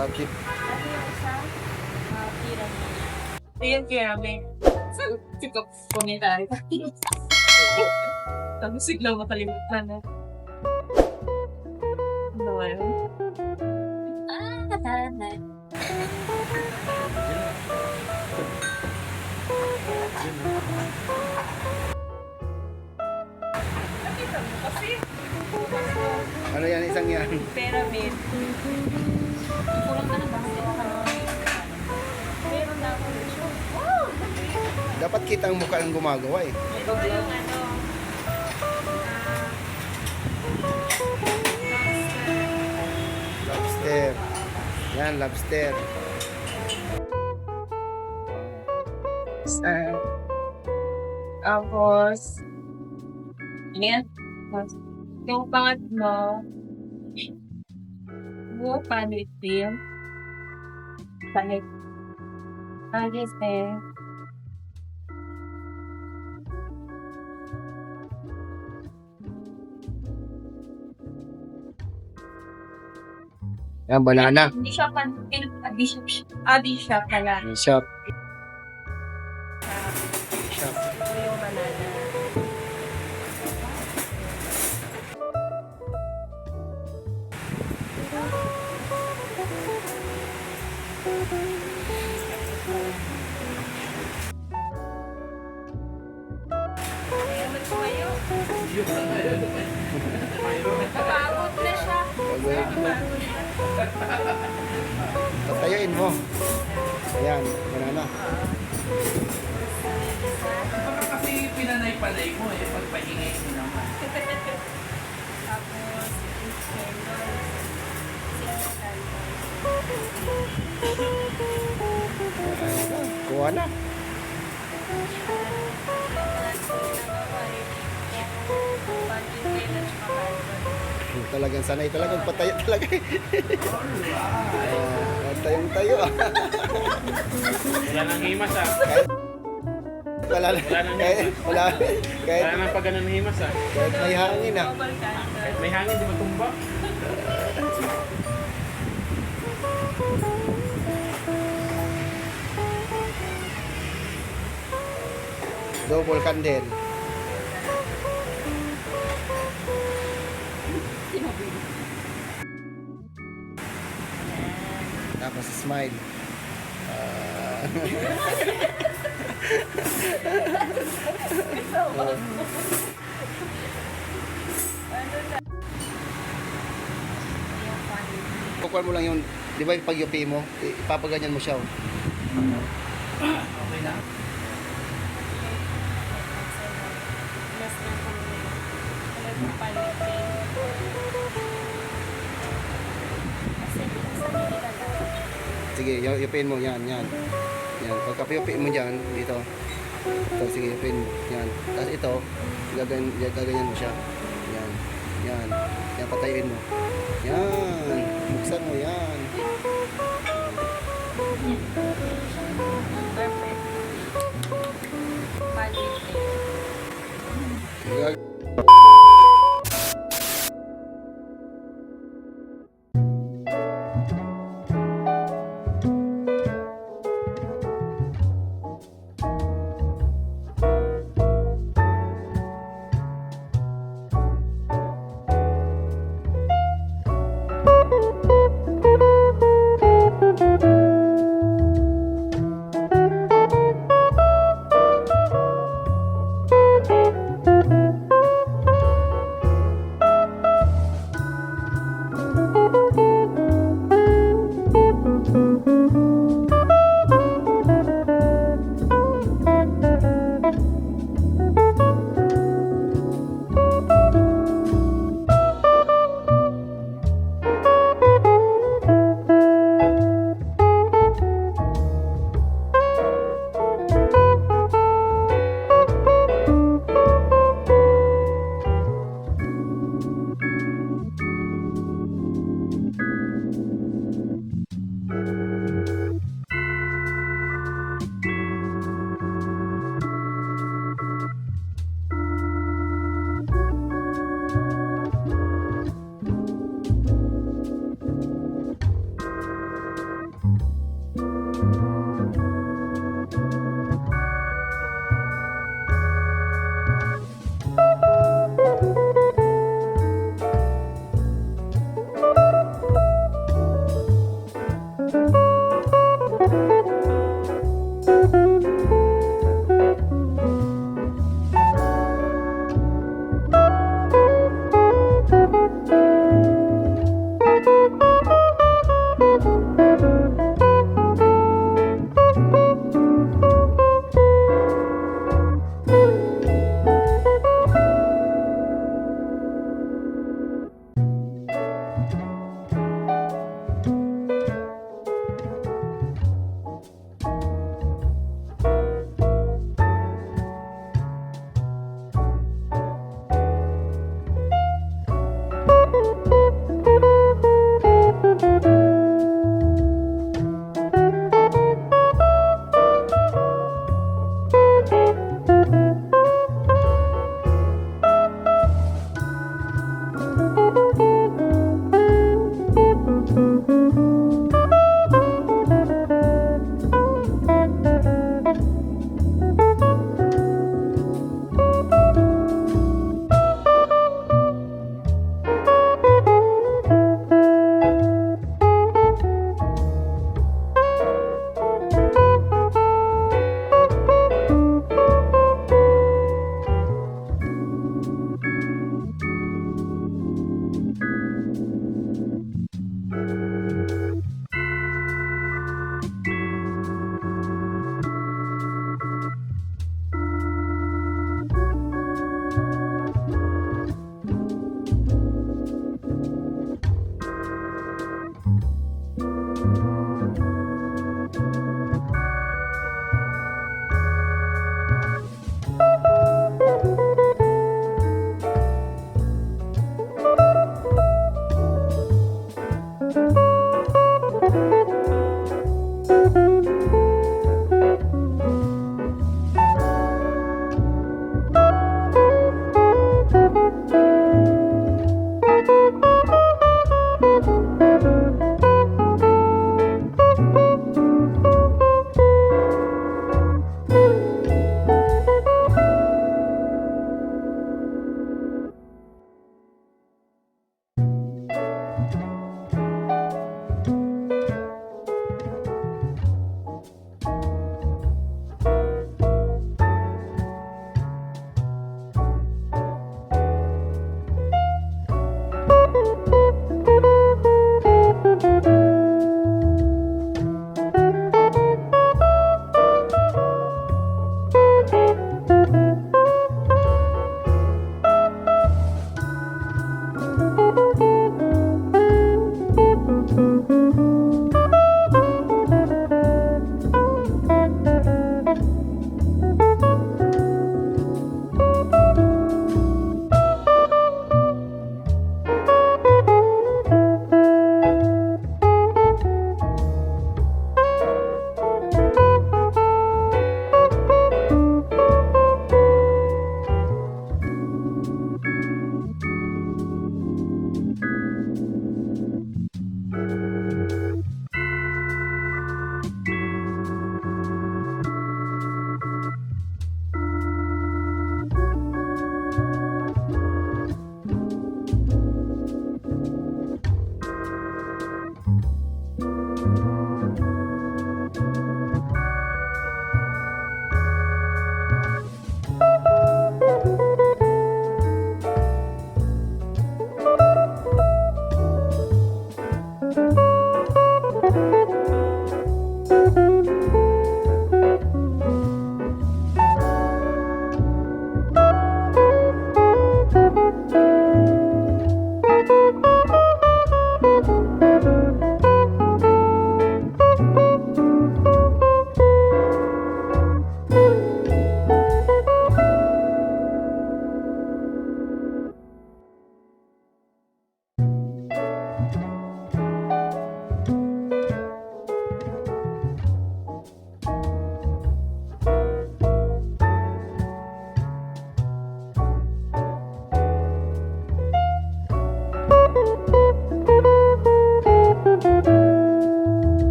Bakit? Ano yung isa? Pyramid. Ito yung pyramid. Saan ito komentary? Tapos siglang makalimutan na. Ano ba yun? Nakita mo kasi. Ano yan? Isang yan? Pyramid. Kulang ka na ba? Meron na ako dito. Dapat kita ang mukha ng gumagawa eh. Ito yung ano. Lobster. Yan, lobster. Tapos, yan. Yung pangatlo, paano ito yun? Panit. Agis eh. Yan, banana. Hindi siya adi siya pala. Shop. Ito yung banana. Ayaw magsumayo. Napagod na siya. Tatayuin mo. Ayan, banana. Baka kasi pinanay-panay mo eh, pagpahingay mo naman. Tapos, Kuha na. Talagang sanay talagang patayo talaga eh. Tayong-tayo ah. Wala nang himas ah. Wala na. Wala nang Kahit, himas. wala. Kahit, Wala nang pagano ng himas ah. kahit may hangin ah. Kahit may hangin, di ba tumba? Double candle. Tapos smile. Kukuha mo lang yung, di ba yung pag-yupi mo, ipapaganyan mo siya. Oh. Okay na. Sige, yupin mo, yan. Yan, pagka-yupin mo dyan, dito. Ito, sige, yupin mo, yan. Tapos ito, gaganyan mo siya. Yan, patayuin mo. Yan, buksan mo, yan. Perfect.